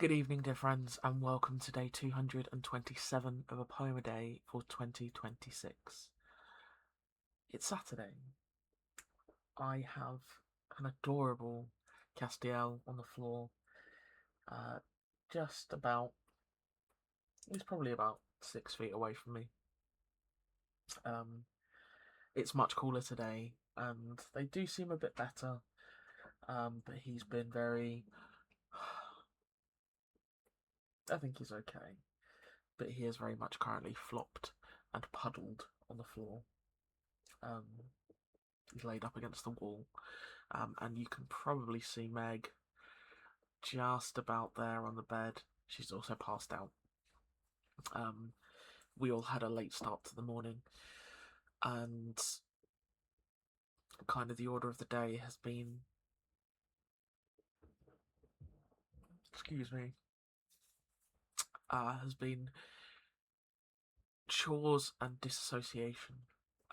Good evening, dear friends, and welcome to day 227 of a poem a day for 2026. It's Saturday. I have an adorable Castiel on the floor, uh, just about, he's probably about 6 feet away from me. It's much cooler today, and they do seem a bit better, but he's been very, I think he's okay, but he is very much currently flopped and puddled on the floor. He's laid up against the wall, and you can probably see Meg just about there on the bed. She's also passed out. We all had a late start to the morning, and kind of the order of the day has been, has been chores and disassociation.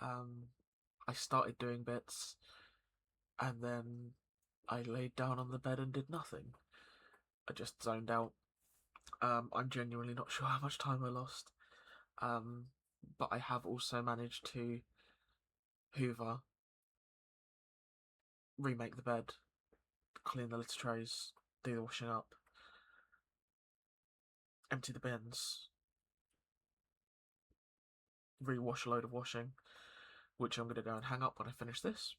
I started doing bits, and then I laid down on the bed and did nothing. I just zoned out. I'm genuinely not sure how much time I lost. But I have also managed to hoover, remake the bed, clean the litter trays, do the washing up, empty the bins, rewash a load of washing, which I'm going to go and hang up when I finish this.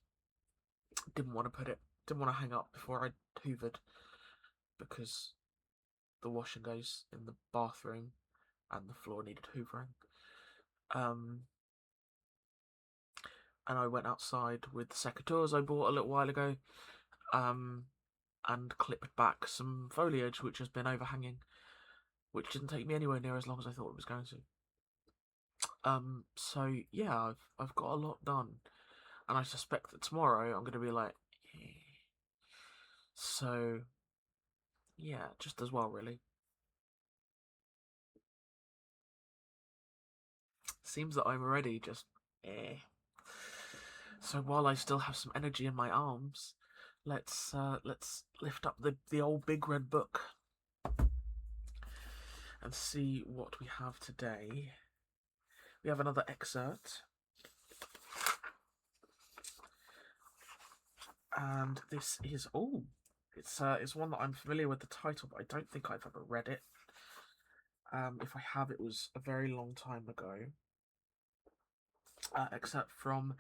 Didn't want to hang up before I hoovered, because the washing goes in the bathroom and the floor needed hoovering. And I went outside with the secateurs I bought a little while ago, and clipped back some foliage which has been overhanging, which didn't take me anywhere near as long as I thought it was going to. So yeah, I've got a lot done, and I suspect that tomorrow I'm going to be like, so yeah, just as well, really. Seems that I'm already just So while I still have some energy in my arms, let's lift up the old big red book and see what we have today. We have another excerpt, and this is it's one that I'm familiar with the title, but I don't think I've ever read it. If I have, it was a very long time ago. Excerpt from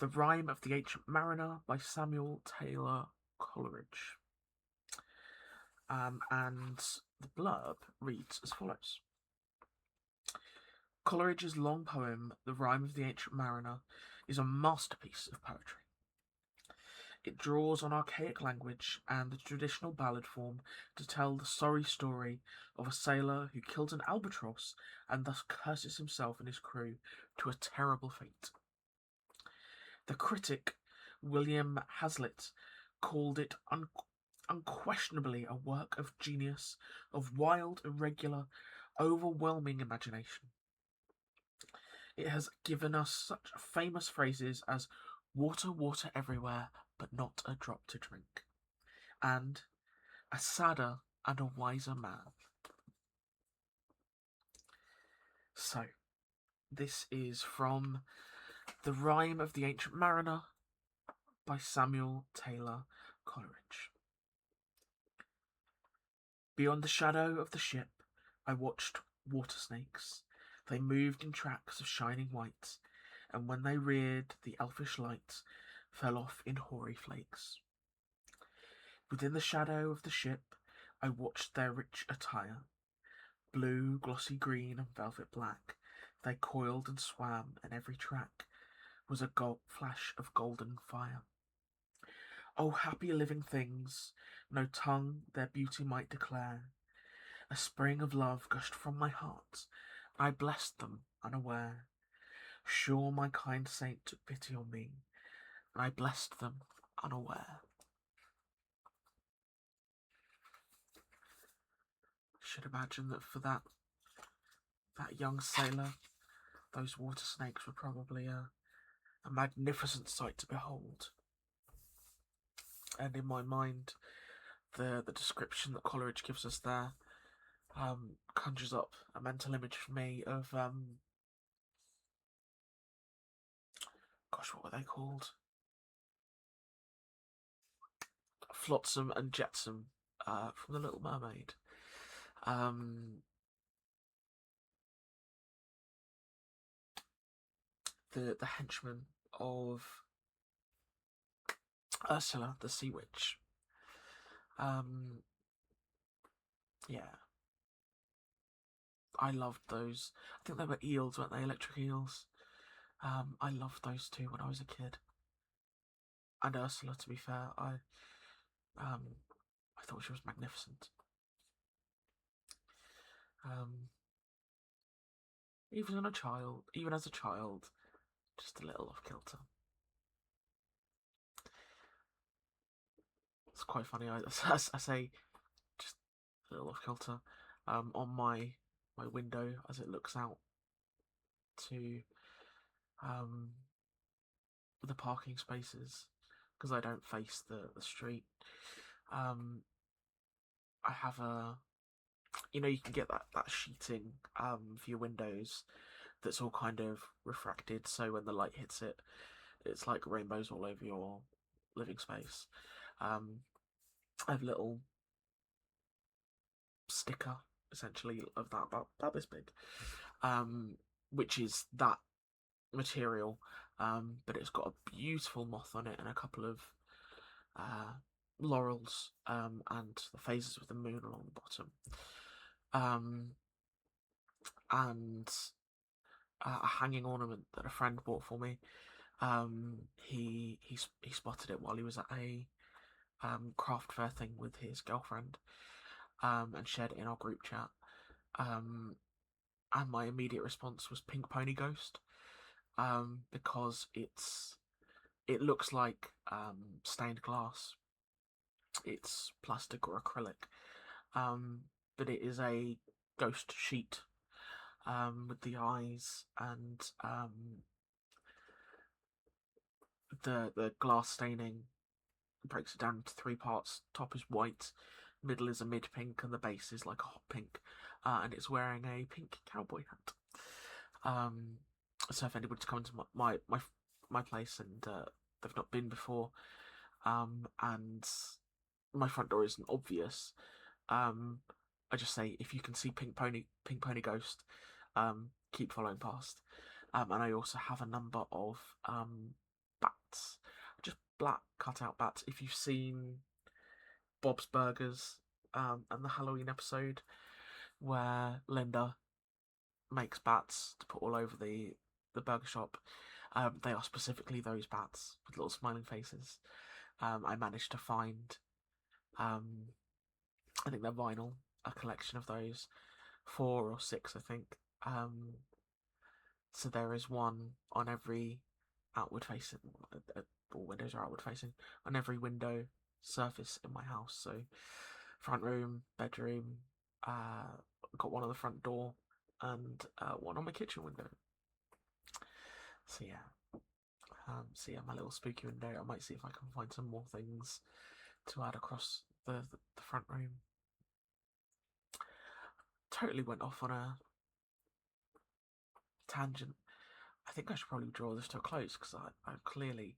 The Rime of the Ancient Mariner by Samuel Taylor Coleridge. And the blurb reads as follows. Coleridge's long poem, The Rime of the Ancient Mariner, is a masterpiece of poetry. It draws on archaic language and the traditional ballad form to tell the sorry story of a sailor who killed an albatross and thus curses himself and his crew to a terrible fate. The critic William Hazlitt called it unquestionably a work of genius, of wild, irregular, overwhelming imagination. It has given us such famous phrases as water, water everywhere, but not a drop to drink, and a sadder and a wiser man. So, this is from The Rime of the Ancient Mariner by Samuel Taylor Coleridge. Beyond the shadow of the ship, I watched water snakes. They moved in tracks of shining white, and when they reared, the elfish light fell off in hoary flakes. Within the shadow of the ship, I watched their rich attire. Blue, glossy green, and velvet black, they coiled and swam, and every track was a flash of golden fire. O happy living things, no tongue their beauty might declare. A spring of love gushed from my heart, and I blessed them unaware. Sure my kind saint took pity on me, and I blessed them unaware. Should imagine that for that young sailor, those water snakes were probably a magnificent sight to behold. And in my mind, the description that Coleridge gives us there conjures up a mental image for me of gosh, what were they called? Flotsam and Jetsam from The Little Mermaid. The henchman of Ursula, the Sea Witch. Yeah, I loved those. I think they were eels, weren't they? Electric eels. I loved those two when I was a kid. And Ursula, to be fair, um, I thought she was magnificent. Um, even as a child, just a little off kilter. It's quite funny. I say just a little off kilter. On my window as it looks out to um the parking spaces, because I don't face the street. I have you can get that sheeting for your windows that's all kind of refracted, so when the light hits it, it's like rainbows all over your living space. I have a little sticker essentially of that about this big, which is that material, but it's got a beautiful moth on it and a couple of laurels, and the phases with the moon along the bottom, and a hanging ornament that a friend bought for me. He spotted it while he was at a craft fair thing with his girlfriend, and shared it in our group chat. And my immediate response was Pink Pony Ghost, because it looks like stained glass. It's plastic or acrylic, but it is a ghost sheet, with the eyes and the glass staining breaks it down into three parts. Top is white, middle is a mid pink, and the base is like a hot pink. And it's wearing a pink cowboy hat. So if anybody's come to my place and they've not been before, and my front door isn't obvious, I just say, if you can see Pink Pony Ghost, keep following past. And I also have a number of bats, just black cutout bats. If you've seen Bob's Burgers, and the Halloween episode where Linda makes bats to put all over the burger shop, they are specifically those bats with little smiling faces. I managed to find, I think they're vinyl, a collection of those, 4 or 6, I think. So there is one on every outward facing, all windows are outward facing, on every window surface in my house. So front room, bedroom, got one on the front door, and one on my kitchen window. So yeah, my little spooky window. I might see if I can find some more things to add across the front room. Totally went off on a tangent. I think I should probably draw this to a close, because I've clearly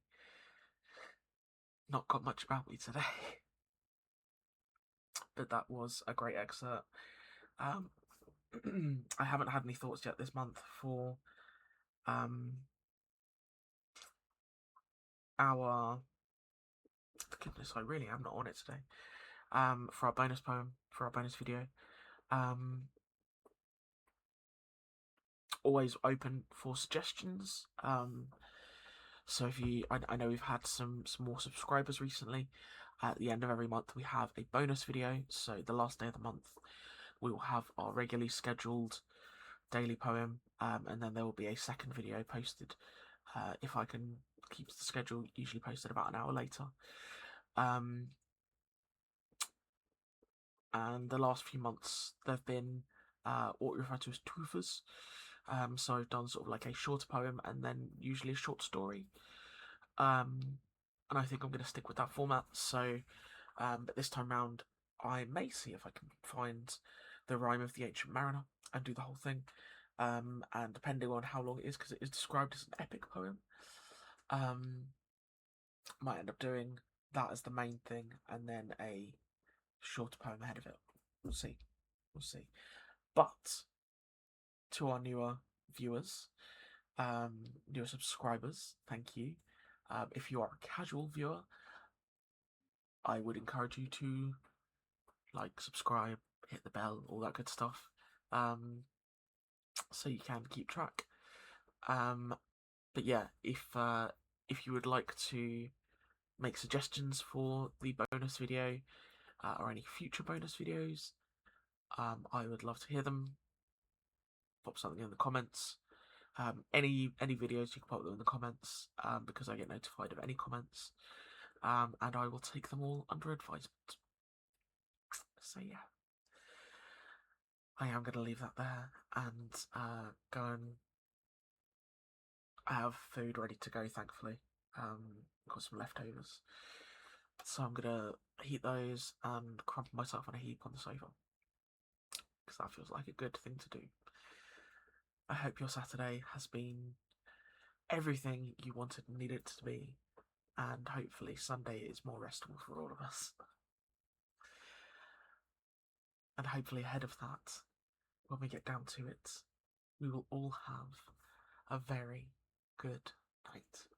not got much about me today. But that was a great excerpt. I haven't had any thoughts yet this month for our goodness, I really am not on it today. For our bonus poem, for our bonus video. Always open for suggestions. So if I know we've had some more subscribers recently. At the end of every month, we have a bonus video. So the last day of the month, we will have our regularly scheduled daily poem, and then there will be a second video posted, if I can keep the schedule, usually posted about an hour later. And the last few months, they've been what we refer to as twofers. So I've done sort of like a shorter poem and then usually a short story. And I think I'm going to stick with that format. So, but this time round, I may see if I can find the Rime of the Ancient Mariner and do the whole thing. And depending on how long it is, because it is described as an epic poem, might end up doing that as the main thing and then a shorter poem ahead of it. We'll see. We'll see. But to our newer viewers, newer subscribers, thank you. If you are a casual viewer, I would encourage you to like, subscribe, hit the bell, all that good stuff, so you can keep track. But yeah, if you would like to make suggestions for the bonus video or any future bonus videos, I would love to hear them. Pop something in the comments. Any videos, you can pop them in the comments, because I get notified of any comments, and I will take them all under advisement. So yeah, I am going to leave that there and go and have food ready to go, thankfully. Got some leftovers, so I'm going to heat those and crumple myself on a heap on the sofa, because that feels like a good thing to do. I hope your Saturday has been everything you wanted and needed it to be, and hopefully Sunday is more restful for all of us. And hopefully ahead of that, when we get down to it, we will all have a very good night.